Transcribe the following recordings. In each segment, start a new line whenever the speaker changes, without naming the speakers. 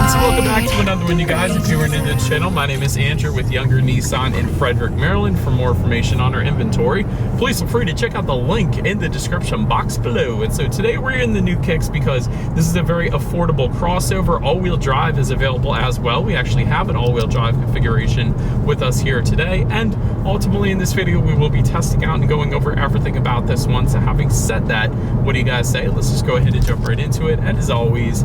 And so welcome back to another one, you guys. If you are new to the channel, my name is Andrew with Younger Nissan in Frederick, Maryland. For more information on our inventory, please feel free to check out the link in the description box below. And so today we're in the new Kicks because this is a very affordable crossover. All-wheel drive is available as well. We actually have an all-wheel drive configuration with us here today. And ultimately in this video, we will be testing out and going over everything about this one. So having said that, what do you guys say? Let's just go ahead and jump right into it. And as always,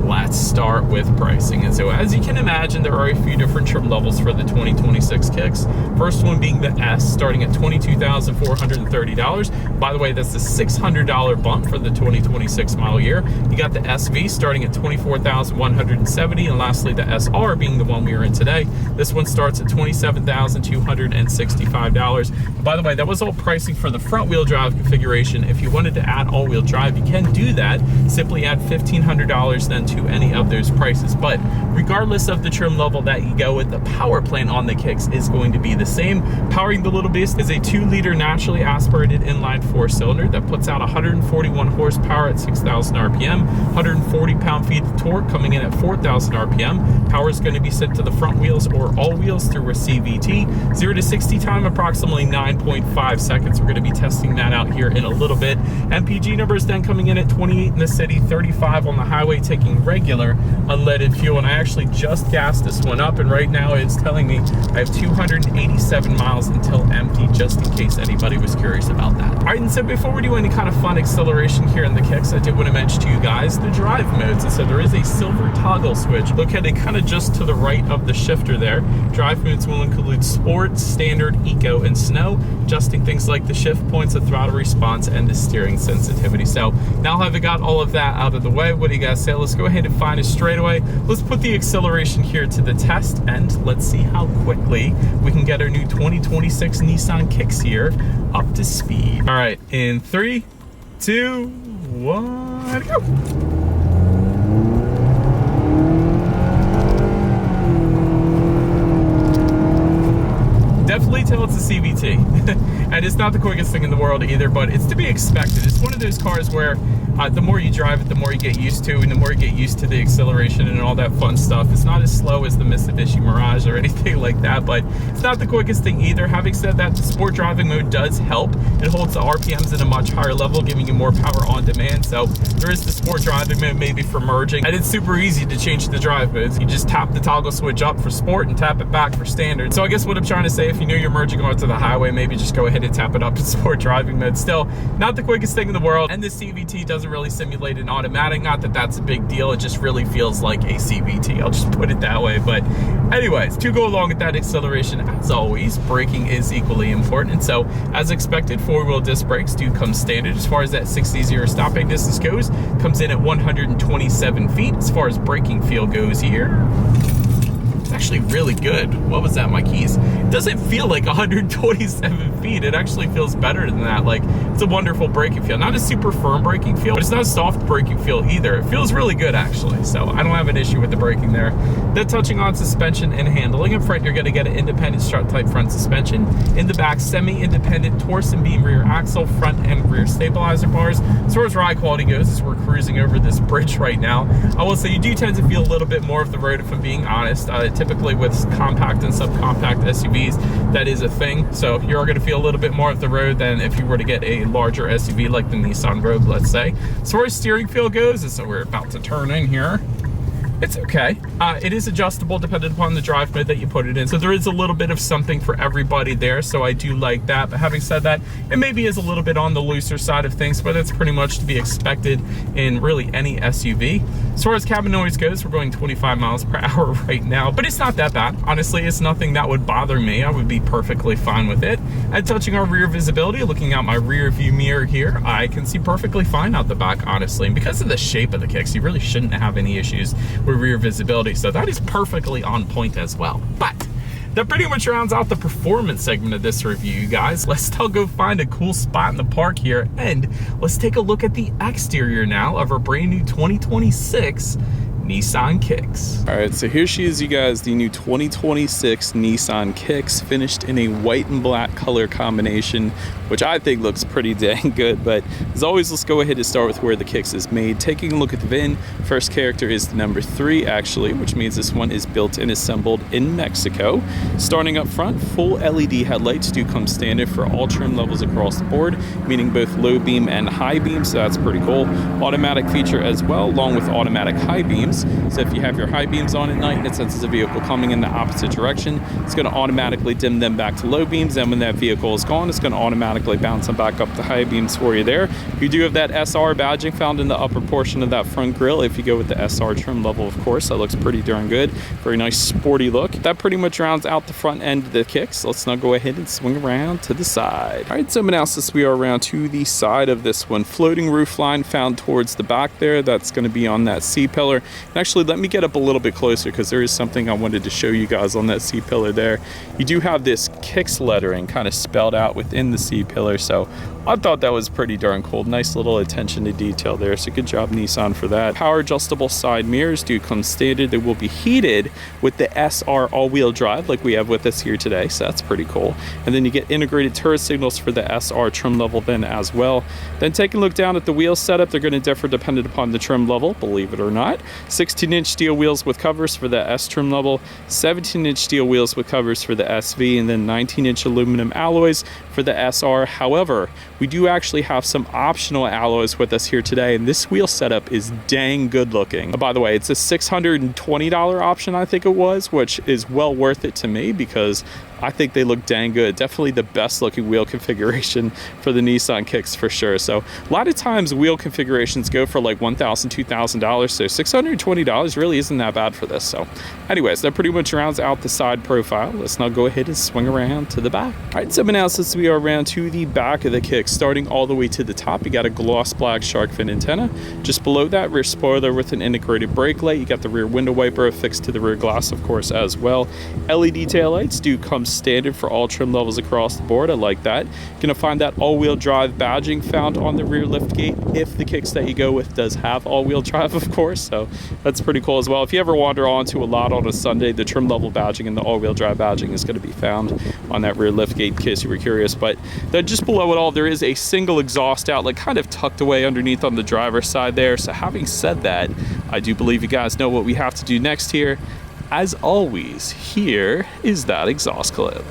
let's start with pricing. And so as you can imagine, there are a few different trim levels for the 2026 Kicks. First one being the S, starting at $22,430. By the way, that's a $600 bump for the 2026 model year. You got the SV starting at $24,170, and lastly the SR being the one we are in today. This one starts at $27,265. By the way, that was all pricing for the front wheel drive configuration. If you wanted to add all-wheel drive, you can do that. Simply add $1,500 then to any of those prices. But regardless of the trim level that you go with, the power plant on the Kicks is going to be the same. Powering the little beast is a 2-liter naturally aspirated inline 4-cylinder that puts out 141 horsepower at 6,000 RPM, 140 pound-feet of torque coming in at 4,000 RPM. Power is going to be sent to the front wheels or all wheels through a CVT. 0 to 60 time approximately 9.5 seconds. We're going to be testing that out here in a little bit. MPG numbers then coming in at 28 in the city, 35 on the highway, taking regular unleaded fuel. And I actually just gassed this one up, and right now it's telling me I have 287 miles until empty, just in case anybody was curious about that. All right, and so before we do any kind of fun acceleration here in the Kicks, I did want to mention to you guys the drive modes. And so there is a silver toggle switch located kind of just to the right of the shifter there. Drive modes will include sport, standard, eco, and snow, adjusting things like the shift points, the throttle response, and the steering sensitivity. So now having got all of that out of the way, what do you guys say? Let's go ahead and find a straightaway. Let's put the acceleration here to the test, and let's see how quickly we can get our new 2026 Nissan Kicks here up to speed. All right, in 3, 2, 1, go. Definitely tell it's a CVT. And it's not the quickest thing in the world either, but it's to be expected. It's one of those cars where the more you drive it, the more you get used to, and the more you get used to the acceleration and all that fun stuff. It's not as slow as the Mitsubishi Mirage or anything like that, but it's not the quickest thing either. Having said that, the sport driving mode does help. It holds the RPMs at a much higher level, giving you more power on demand. So there is the sport driving mode maybe for merging, and it's super easy to change the drive modes. You just tap the toggle switch up for sport and tap it back for standard. So I guess what I'm trying to say, if you know you're merging onto the highway, maybe just go ahead and tap it up to sport driving mode. Still, not the quickest thing in the world, and the CVT doesn't really simulate an automatic. Not that that's a big deal, it just really feels like a CVT. I'll just put it that way. But anyways, to go along with that acceleration, as always, braking is equally important. And so, as expected, 4-wheel disc brakes do come standard. As far as that 60-0 stopping distance goes, comes in at 127 feet. As far as braking feel goes here, it's actually really good. What was that, my keys? It doesn't feel like 127 feet. It actually feels better than that. Like, it's a wonderful braking feel. Not a super firm braking feel, but it's not a soft braking feel either. It feels really good, actually. So I don't have an issue with the braking there. Then touching on suspension and handling. In front, you're gonna get an independent strut type front suspension. In the back, semi-independent torsion beam rear axle, front and rear stabilizer bars. As far as ride quality goes, as we're cruising over this bridge right now, I will say you do tend to feel a little bit more of the road, if I'm being honest. Typically with compact and subcompact SUVs, that is a thing. So you're going to feel a little bit more of the road than if you were to get a larger SUV like the Nissan Rogue, let's say. As far as steering feel goes, so we're about to turn in here. It's okay. It is adjustable depending upon the drive mode that you put it in. So there is a little bit of something for everybody there. So I do like that. But having said that, it maybe is a little bit on the looser side of things, but that's pretty much to be expected in really any SUV. As far as cabin noise goes, we're going 25 miles per hour right now, but it's not that bad. Honestly, it's nothing that would bother me. I would be perfectly fine with it. And touching our rear visibility, looking out my rear view mirror here, I can see perfectly fine out the back, honestly. And because of the shape of the Kicks, you really shouldn't have any issues with rear visibility, so that is perfectly on point as well. But that pretty much rounds out the performance segment of this review, you guys. Let's still go find a cool spot in the park here, and let's take a look at the exterior now of our brand new 2026 Nissan Kicks.
All right, so here she is, you guys, the new 2026 Nissan Kicks, finished in a white and black color combination, which I think looks pretty dang good. But as always, let's go ahead and start with where the Kicks is made. Taking a look at the VIN, first character is the number 3 actually, which means this one is built and assembled in Mexico. Starting up front, full LED headlights do come standard for all trim levels across the board, meaning both low beam and high beam, so that's pretty cool. Automatic feature as well, along with automatic high beams. So if you have your high beams on at night and it senses a vehicle coming in the opposite direction, it's going to automatically dim them back to low beams, and when that vehicle is gone, it's going to automatically bounce them back up to high beams for you there. You do have that SR badging found in the upper portion of that front grille if you go with the SR trim level, of course. That looks pretty darn good. Very nice sporty look. That pretty much rounds out the front end of the Kicks. Let's now go ahead and swing around to the side. All right, so now since we are around to the side of this one, floating roof line found towards the back there. That's going to be on that C-pillar. And actually, let me get up a little bit closer because there is something I wanted to show you guys on that C-pillar there. You do have this Kicks lettering kind of spelled out within the C-pillar, so I thought that was pretty darn cool. Nice little attention to detail there, so good job Nissan for that. Power adjustable side mirrors do come standard. They will be heated with the SR all-wheel drive like we have with us here today, so that's pretty cool. And then you get integrated turret signals for the SR trim level then as well. Then taking a look down at the wheel setup, they're going to differ dependent upon the trim level, believe it or not. 16-inch steel wheels with covers for the S trim level, 17-inch steel wheels with covers for the SV, and then 19-inch aluminum alloys for the SR. However, we do actually have some optional alloys with us here today, and this wheel setup is dang good looking. By the way, it's a $620 option, I think it was, which is well worth it to me because I think they look dang good. Definitely the best looking wheel configuration for the Nissan Kicks for sure. So a lot of times wheel configurations go for like $1,000, $2,000. So $620 really isn't that bad for this. So anyways, that pretty much rounds out the side profile. Let's now go ahead and swing around to the back. All right, so now since we are around to the back of the Kicks, starting all the way to the top, you got a gloss black shark fin antenna. Just below that, rear spoiler with an integrated brake light. You got the rear window wiper affixed to the rear glass, of course, as well. LED taillights do come standard for all trim levels across the board. I like that. You're gonna find that all-wheel drive badging found on the rear lift gate if the Kicks that you go with does have all-wheel drive, of course, so that's pretty cool as well. If you ever wander onto a lot on a Sunday, the trim level badging and the all-wheel drive badging is going to be found on that rear lift gate in case you were curious. But then just below it all, there is a single exhaust outlet kind of tucked away underneath on the driver's side there. So having said that, I do believe you guys know what we have to do next here. As always, here is that exhaust clip.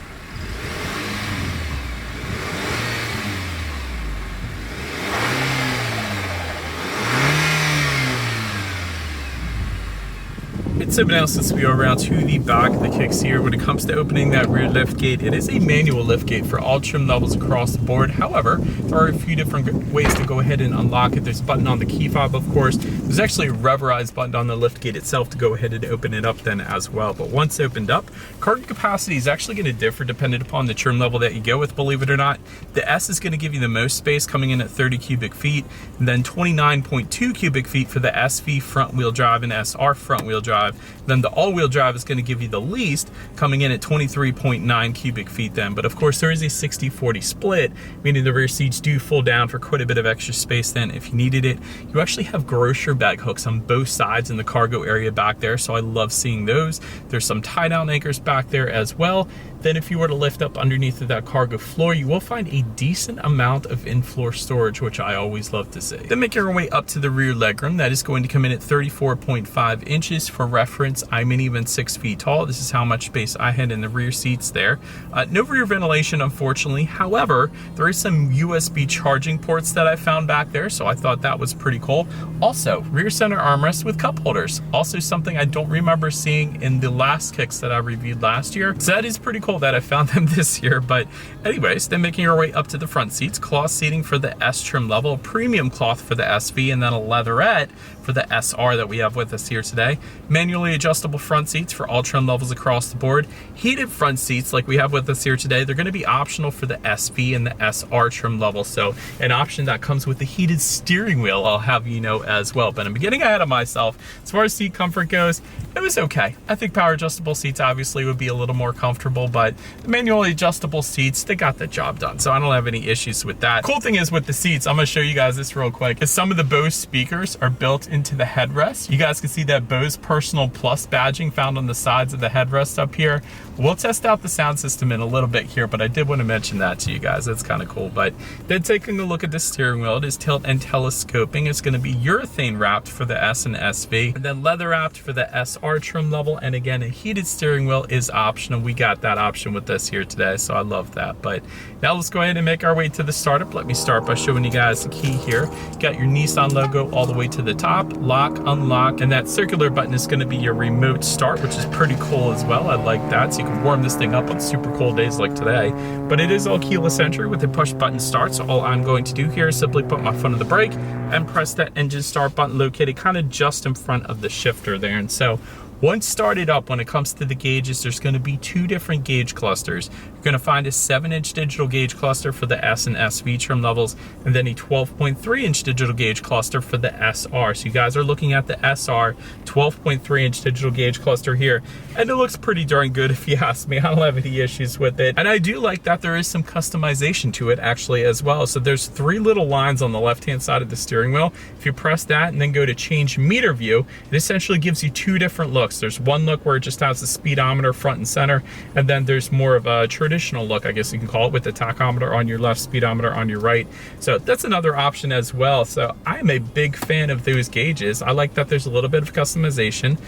So now since we are around to the back of the Kicks here, when it comes to opening that rear lift gate, it is a manual lift gate for all trim levels across the board. However, there are a few different ways to go ahead and unlock it. There's a button on the key fob, of course. There's actually a rubberized button on the lift gate itself to go ahead and open it up then as well. But once opened up, cargo capacity is actually going to differ dependent upon the trim level that you go with, believe it or not. The S is going to give you the most space, coming in at 30 cubic feet, and then 29.2 cubic feet for the SV front wheel drive and SR front wheel drive. Then the all-wheel drive is going to give you the least, coming in at 23.9 cubic feet then. But of course, there is a 60-40 split, meaning the rear seats do fold down for quite a bit of extra space then if you needed it. You actually have grocery bag hooks on both sides in the cargo area back there, so I love seeing those. There's some tie-down anchors back there as well. Then if you were to lift up underneath of that cargo floor, you will find a decent amount of in-floor storage, which I always love to see. Then make your way up to the rear legroom. That is going to come in at 34.5 inches. For reference, I'm even 6 feet tall. This is how much space I had in the rear seats there. No rear ventilation, unfortunately. However, there is some USB charging ports that I found back there, so I thought that was pretty cool. Also, rear center armrest with cup holders. Also something I don't remember seeing in the last Kicks that I reviewed last year. So that is pretty cool that I found them this year. But anyways, then making our way up to the front seats, cloth seating for the S trim level, premium cloth for the SV, and then a leatherette for the SR that we have with us here today. Manually adjustable front seats for all trim levels across the board. Heated front seats like we have with us here today. They're going to be optional for the SV and the SR trim level. So an option that comes with the heated steering wheel, I'll have you know as well. But I'm getting ahead of myself. As far as seat comfort goes, it was okay. I think power adjustable seats obviously would be a little more comfortable, but the manually adjustable seats, they got the job done. So I don't have any issues with that. Cool thing is with the seats, I'm gonna show you guys this real quick, is some of the Bose speakers are built into the headrest. You guys can see that Bose Personal Plus badging found on the sides of the headrest up here. We'll test out the sound system in a little bit here, but I did want to mention that to you guys. That's kind of cool. But then taking a look at the steering wheel, it is tilt and telescoping. It's going to be urethane wrapped for the S and SV, and then leather wrapped for the SR trim level. And again, a heated steering wheel is optional. We got that option with this here today, so I love that. But now let's go ahead and make our way to the startup. Let me start by showing you guys the key here. You got your Nissan logo all the way to the top, lock, unlock, and that circular button is going to be your remote start, which is pretty cool as well. I like that. So you can warm this thing up on super cold days like today. But it is all keyless entry with a push button start. So all I'm going to do here is simply put my foot on the brake and press that engine start button located kind of just in front of the shifter there. And so once started up, when it comes to the gauges, there's going to be two different gauge clusters. You're going to find a 7-inch digital gauge cluster for the S and SV trim levels, and then a 12.3-inch digital gauge cluster for the SR. So you guys are looking at the SR 12.3-inch digital gauge cluster here, and it looks pretty darn good if you ask me. I don't have any issues with it. And I do like that there is some customization to it actually as well. So there's 3 little lines on the left-hand side of the steering wheel. If you press that and then go to change meter view, it essentially gives you 2 different looks. There's one look where it just has the speedometer front and center, and then there's more of a traditional look, I guess you can call it, with the tachometer on your left, speedometer on your right. So that's another option as well. So I'm a big fan of those gauges. I like that there's a little bit of customization.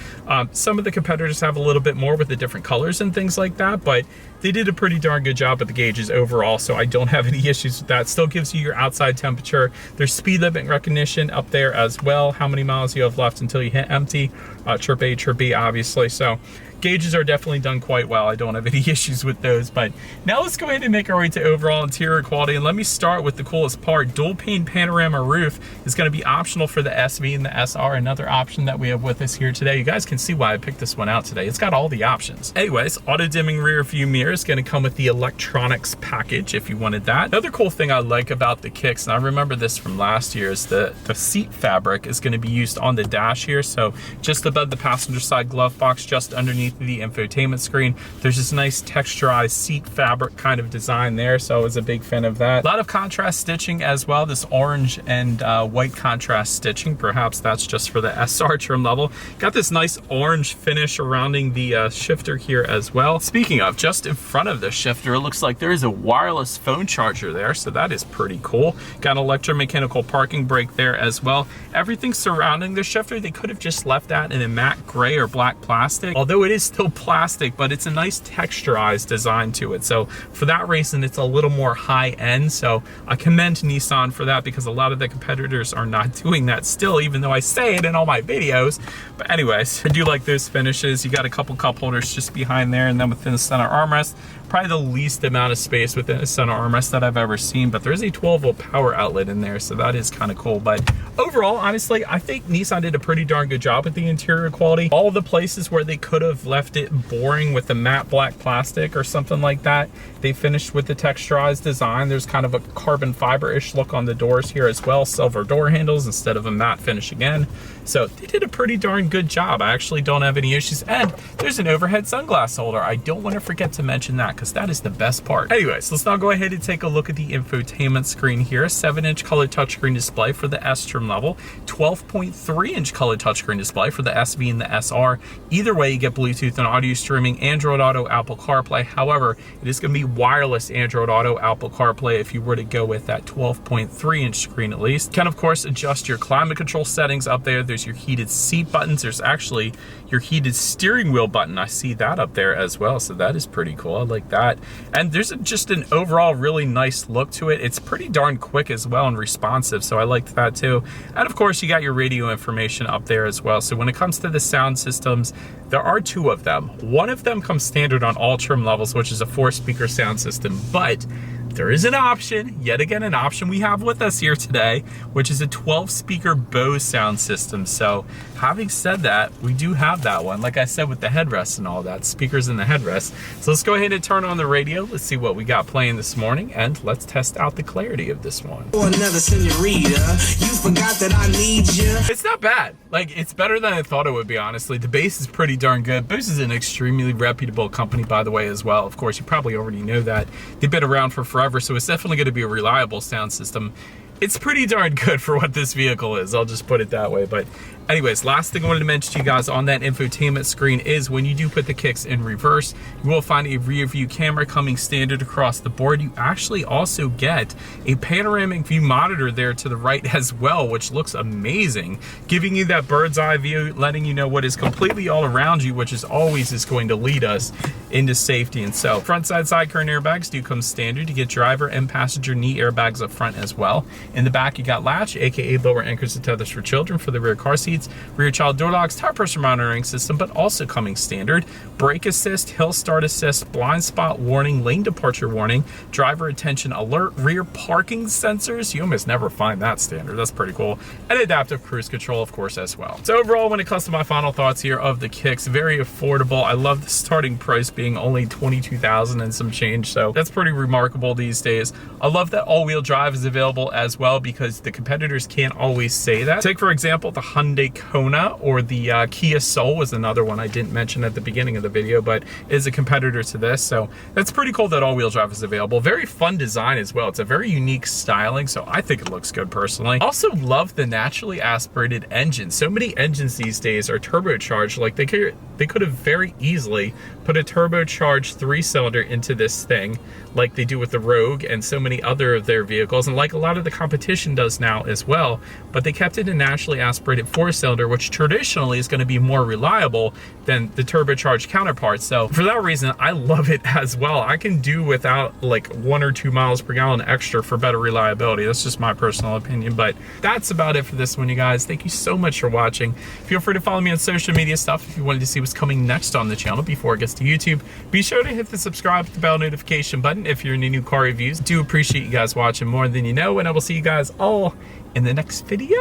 Some of the competitors have a little bit more with the different colors and things like that, but they did a pretty darn good job with the gauges overall, so I don't have any issues with that. Still gives you your outside temperature. There's speed limit recognition up there as well, how many miles you have left until you hit empty. Chirp A, chirp B, obviously. So gauges are definitely done quite well. I don't have any issues with those. But now let's go ahead and make our way to overall interior quality. And let me start with the coolest part. Dual pane panorama roof is going to be optional for the SV and the SR. Another option that we have with us here today. You guys can see why I picked this one out today. It's got all the options. Anyways, auto dimming rear view mirror is going to come with the electronics package if you wanted that. Another cool thing I like about the Kicks, and I remember this from last year, is the seat fabric is going to be used on the dash here. So just above the passenger side glove box, just underneath the infotainment screen, there's this nice texturized seat fabric kind of design there, so I was a big fan of that. A lot of contrast stitching as well, this orange and white contrast stitching. Perhaps that's just for the SR trim level. Got this nice orange finish surrounding the shifter here as well. Speaking of, just in front of the shifter, it looks like there is a wireless phone charger there, so that is pretty cool. Got an electromechanical parking brake there as well. Everything surrounding the shifter, they could have just left that in a matte gray or black plastic, although it is still plastic, but it's a nice texturized design to it. So for that reason, it's a little more high end. So I commend Nissan for that, because a lot of the competitors are not doing that still, even though I say it in all my videos. But anyways, I do like those finishes. You got a couple cup holders just behind there, and then within the center armrest, probably the least amount of space within a center armrest that I've ever seen, but there's a 12-volt power outlet in there, so that is kind of cool. But overall, honestly, I think Nissan did a pretty darn good job with the interior quality. All the places where they could have left it boring with the matte black plastic or something like that, they finished with the texturized design. There's kind of a carbon fiber-ish look on the doors here as well, silver door handles instead of a matte finish again. So they did a pretty darn good job. I actually don't have any issues. And there's an overhead sunglass holder. I don't want to forget to mention that, because that is the best part. Anyways, let's now go ahead and take a look at the infotainment screen here. 7-inch color touchscreen display for the S trim level, 12.3-inch color touchscreen display for the SV and the SR. Either way, you get Bluetooth and audio streaming, Android Auto, Apple CarPlay. However, it is going to be wireless Android Auto, Apple CarPlay if you were to go with that 12.3-inch screen at least. You can, of course, adjust your climate control settings up there. There's your heated seat buttons. There's actually your heated steering wheel button. I see that up there as well, so that is pretty cool. I like that. And there's just an overall really nice look to it. It's pretty darn quick as well and responsive, so I liked that too. And of course, you got your radio information up there as well. So when it comes to the sound systems, there are 2 of them. One of them comes standard on all trim levels, which is a 4-speaker sound system, but there is an option, yet again an option we have with us here today, which is a 12 speaker Bose sound system. So having said that, we do have that one, like I said, with the headrest and all that, speakers in the headrest. So let's go ahead and turn on the radio. Let's see what we got playing this morning, and let's test out the clarity of this one.
Another senorita, you forgot that I need you.
It's not bad. Like, it's better than I thought it would be, honestly. The bass is pretty darn good. Bose is an extremely reputable company, by the way, as well. Of course, you probably already know that. They've been around for forever, so it's definitely going to be a reliable sound system. It's pretty darn good for what this vehicle is, I'll just put it that way. But anyways, last thing I wanted to mention to you guys on that infotainment screen is when you do put the Kicks in reverse, you will find a rear view camera coming standard across the board. You actually also get a panoramic view monitor there to the right as well, which looks amazing, giving you that bird's eye view, letting you know what is completely all around you, which is always going to lead us into safety. And so front side current airbags do come standard. You get driver and passenger knee airbags up front as well. In the back, you got latch, aka lower anchors and tethers for children for the rear car seats, rear child door locks, tire pressure monitoring system, but also coming standard, brake assist, hill start assist, blind spot warning, lane departure warning, driver attention alert, rear parking sensors. You almost never find that standard. That's pretty cool. And adaptive cruise control, of course, as well. So overall, when it comes to my final thoughts here of the Kicks, very affordable. I love the starting price being only $22,000 and some change. So that's pretty remarkable these days. I love that all-wheel drive is available as well, because the competitors can't always say that. Take, for example, the Hyundai Kona or the Kia Soul was another one I didn't mention at the beginning of the video, but is a competitor to this. So that's pretty cool that all-wheel drive is available. Very fun design as well. It's a very unique styling, so I think it looks good personally. Also love the naturally aspirated engine. So many engines these days are turbocharged. Like they could have very easily put a turbocharged 3-cylinder into this thing like they do with the Rogue and so many other of their vehicles, and like a lot of the competition does now as well, but they kept it a naturally aspirated 4-cylinder, which traditionally is going to be more reliable than the turbocharged counterparts. So for that reason, I love it as well. I can do without like 1 or 2 miles per gallon extra for better reliability. That's just my personal opinion, but that's about it for this one, you guys. Thank you so much for watching. Feel free to follow me on social media stuff if you wanted to see what's coming next on the channel before it gets to YouTube. Be sure to hit the subscribe, the bell notification button if you're into new car reviews. Do appreciate you guys watching more than you know, and I will see you guys all in the next video.